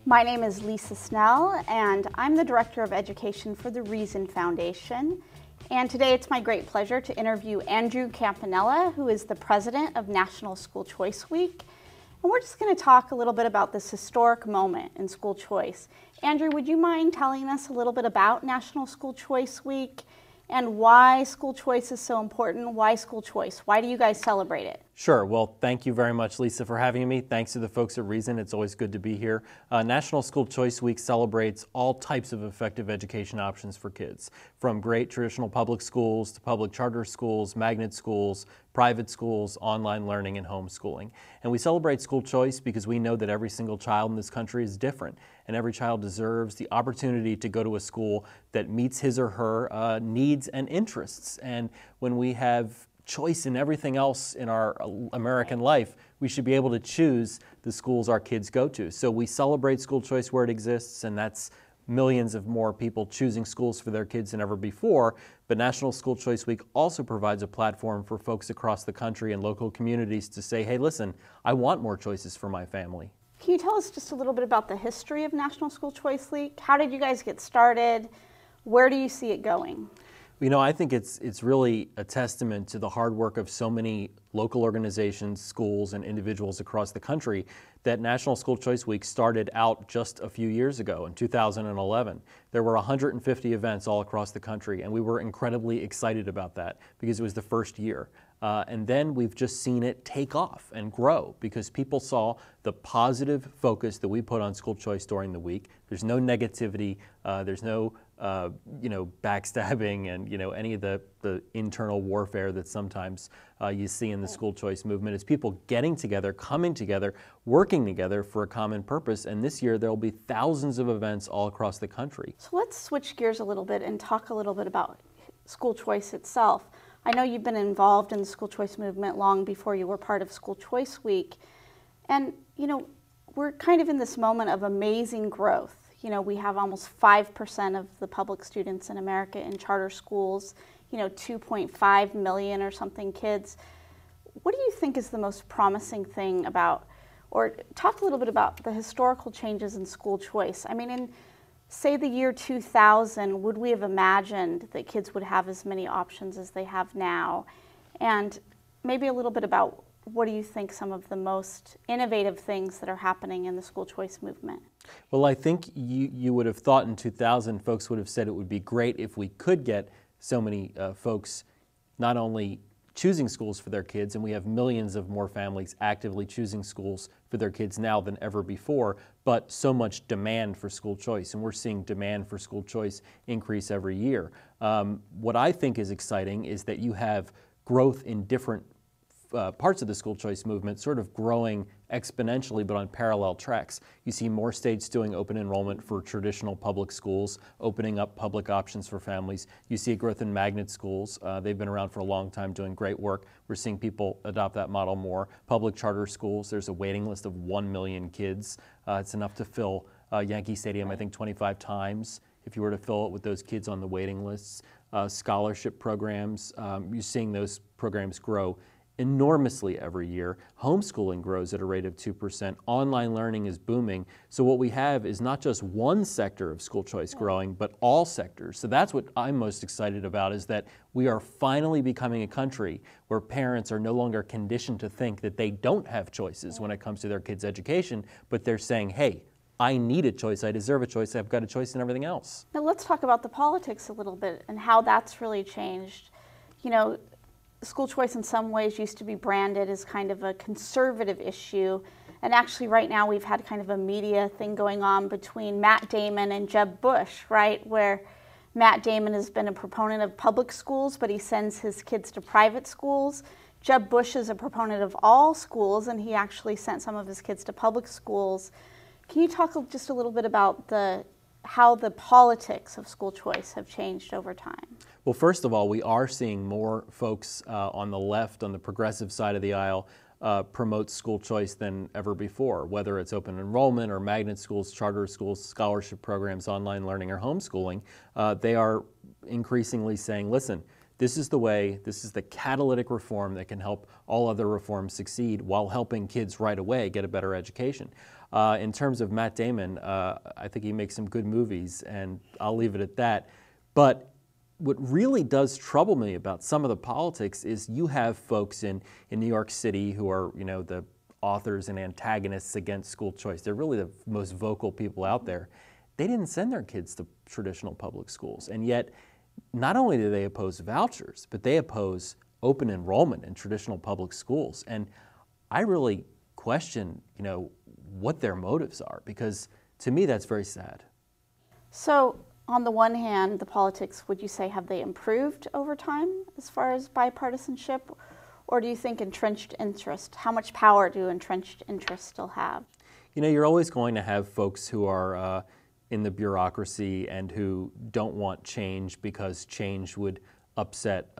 My name is Lisa Snell, and I'm the Director of Education for the Reason Foundation. And today it's my great pleasure to interview Andrew Campanella, who is the President of National School Choice Week. And we're just going to talk a little bit about this historic moment in school choice. Andrew, would you mind telling us a little bit about National School Choice Week and why school choice is so important? Why school choice? Why do you guys celebrate it? Sure. Well, thank you very much, Lisa, for having me. Thanks to the folks at Reason. It's always good to be here. National School Choice Week celebrates all types of effective education options for kids, from great traditional public schools to public charter schools, magnet schools, private schools, online learning, and homeschooling. And we celebrate school choice because we know that every single child in this country is different, and every child deserves the opportunity to go to a school that meets his or her needs and interests. And when we have choice in everything else in our American life, we should be able to choose the schools our kids go to. So we celebrate school choice where it exists, and that's millions of more people choosing schools for their kids than ever before. But National School Choice Week also provides a platform for folks across the country and local communities to say, hey, listen, I want more choices for my family. Can you tell us just a little bit about the history of National School Choice Week? How did you guys get started? Where do you see it going? You know, I think it's really a testament to the hard work of so many local organizations, schools, and individuals across the country that National School Choice Week started out just a few years ago in 2011. There were 150 events all across the country, and we were incredibly excited about that because it was the first year. And then we've just seen it take off and grow because people saw the positive focus that we put on school choice during the week. There's no negativity, there's no backstabbing and any of the internal warfare that sometimes you see in the school choice movement. It's people getting together, coming together, working together for a common purpose. And this year there will be thousands of events all across the country. So let's switch gears a little bit and talk a little bit about school choice itself. I know you've been involved in the school choice movement long before you were part of School Choice Week. And, we're kind of in this moment of amazing growth. We have almost 5% of the public students in America in charter schools, 2.5 million or something kids. What do you think is the most promising thing about, or talk a little bit about the historical changes in school choice? I mean, in say the year 2000, would we have imagined that kids would have as many options as they have now? And maybe a little bit about what do you think some of the most innovative things that are happening in the school choice movement? Well, I think you would have thought in 2000, folks would have said it would be great if we could get so many folks not only choosing schools for their kids, and we have millions of more families actively choosing schools for their kids now than ever before, but so much demand for school choice, and we're seeing demand for school choice increase every year. What I think is exciting is that you have growth in different parts of the school choice movement sort of growing exponentially but on parallel tracks. You see more states doing open enrollment for traditional public schools, opening up public options for families. You see a growth in magnet schools. They've been around for a long time doing great work. We're seeing people adopt that model more. Public charter schools, there's a waiting list of 1 million kids. It's enough to fill Yankee Stadium, I think, 25 times if you were to fill it with those kids on the waiting lists. Scholarship programs, you're seeing those programs grow enormously every year. Homeschooling grows at a rate of 2%. Online learning is booming. So what we have is not just one sector of school choice growing, but all sectors. So that's what I'm most excited about, is that we are finally becoming a country where parents are no longer conditioned to think that they don't have choices when it comes to their kids' education, but they're saying, hey, I need a choice, I deserve a choice, I've got a choice in everything else. Now let's talk about the politics a little bit and how that's really changed. School choice in some ways used to be branded as kind of a conservative issue. And actually right now we've had kind of a media thing going on between Matt Damon and Jeb Bush, right? Where Matt Damon has been a proponent of public schools, but he sends his kids to private schools. Jeb Bush is a proponent of all schools, and he actually sent some of his kids to public schools. Can you talk just a little bit about how the politics of school choice have changed over time? Well, first of all, we are seeing more folks on the left, on the progressive side of the aisle, promote school choice than ever before, whether it's open enrollment or magnet schools, charter schools, scholarship programs, online learning, or homeschooling. They are increasingly saying, listen, this is the way, this is the catalytic reform that can help all other reforms succeed while helping kids right away get a better education. In terms of Matt Damon, I think he makes some good movies, and I'll leave it at that. But what really does trouble me about some of the politics is you have folks in New York City who are, the authors and antagonists against school choice. They're really the most vocal people out there. They didn't send their kids to traditional public schools, and yet not only do they oppose vouchers, but they oppose open enrollment in traditional public schools. And I really question, what their motives are, because to me that's very sad. So on the one hand, the politics, would you say, have they improved over time as far as bipartisanship? Or do you think entrenched interest, how much power do entrenched interests still have? You're always going to have folks who are in the bureaucracy and who don't want change because change would upset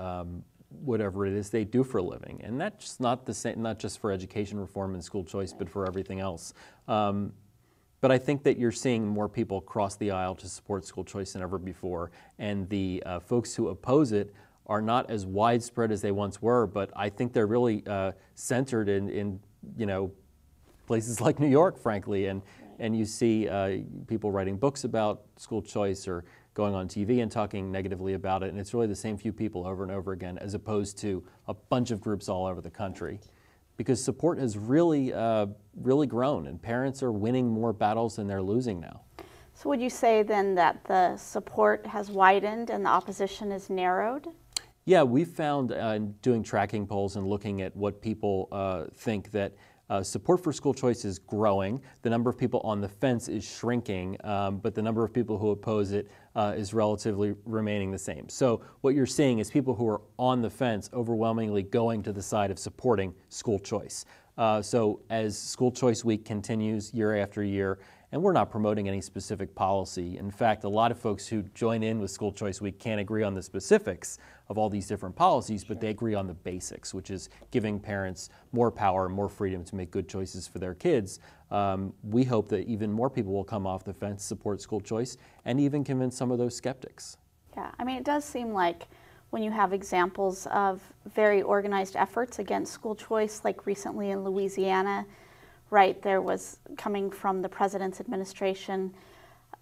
whatever it is they do for a living. And that's not the same, not just for education reform and school choice, but for everything else. But I think that you're seeing more people cross the aisle to support school choice than ever before. And the folks who oppose it are not as widespread as they once were, but I think they're really centered in places like New York, frankly. And you see people writing books about school choice or going on TV and talking negatively about it. And it's really the same few people over and over again, as opposed to a bunch of groups all over the country. Because support has really, really grown, and parents are winning more battles than they're losing now. So would you say then that the support has widened and the opposition is narrowed? Yeah, we've found doing tracking polls and looking at what people think that support for school choice is growing. The number of people on the fence is shrinking, but the number of people who oppose it is relatively remaining the same. So what you're seeing is people who are on the fence overwhelmingly going to the side of supporting school choice. So as School Choice Week continues year after year, and we're not promoting any specific policy. In fact, a lot of folks who join in with School Choice Week can't agree on the specifics of all these different policies, but they agree on the basics, which is giving parents more power and more freedom to make good choices for their kids. We hope that even more people will come off the fence, support school choice, and even convince some of those skeptics. Yeah, I mean, it does seem like when you have examples of very organized efforts against school choice, like recently in Louisiana, right, there was, coming from the president's administration,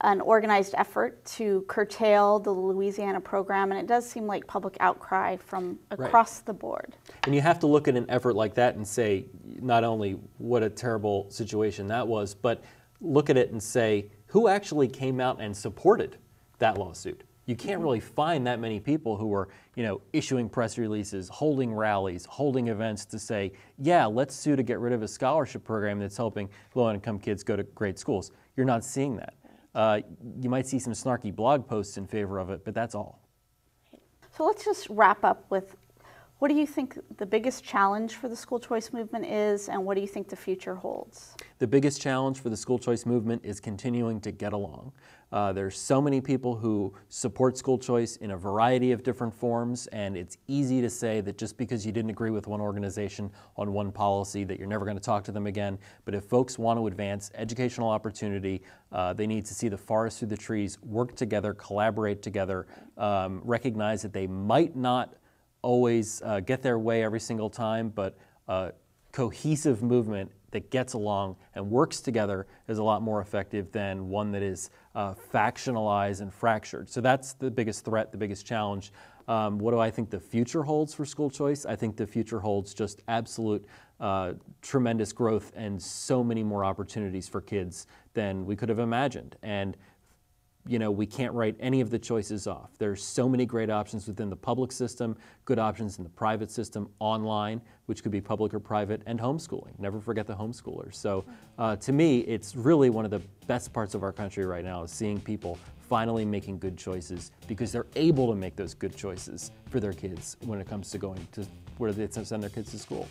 an organized effort to curtail the Louisiana program, and it does seem like public outcry from across the board. And you have to look at an effort like that and say, not only what a terrible situation that was, but look at it and say, who actually came out and supported that lawsuit? You can't really find that many people who are, issuing press releases, holding rallies, holding events to say, yeah, let's sue to get rid of a scholarship program that's helping low-income kids go to great schools. You're not seeing that. You might see some snarky blog posts in favor of it, but that's all. So let's just wrap up with, what do you think the biggest challenge for the school choice movement is, and what do you think the future holds? The biggest challenge for the school choice movement is continuing to get along. There's so many people who support school choice in a variety of different forms, and it's easy to say that just because you didn't agree with one organization on one policy that you're never going to talk to them again. But if folks want to advance educational opportunity, they need to see the forest through the trees, work together, collaborate together, recognize that they might not always get their way every single time, but cohesive movement that gets along and works together is a lot more effective than one that is factionalized and fractured. So that's the biggest threat, the biggest challenge. What do I think the future holds for school choice? I think the future holds just absolute tremendous growth and so many more opportunities for kids than we could have imagined. And we can't write any of the choices off. There's so many great options within the public system, good options in the private system, online, which could be public or private, and homeschooling. Never forget the homeschoolers. So to me, it's really one of the best parts of our country right now is seeing people finally making good choices because they're able to make those good choices for their kids when it comes to going to where they send their kids to school.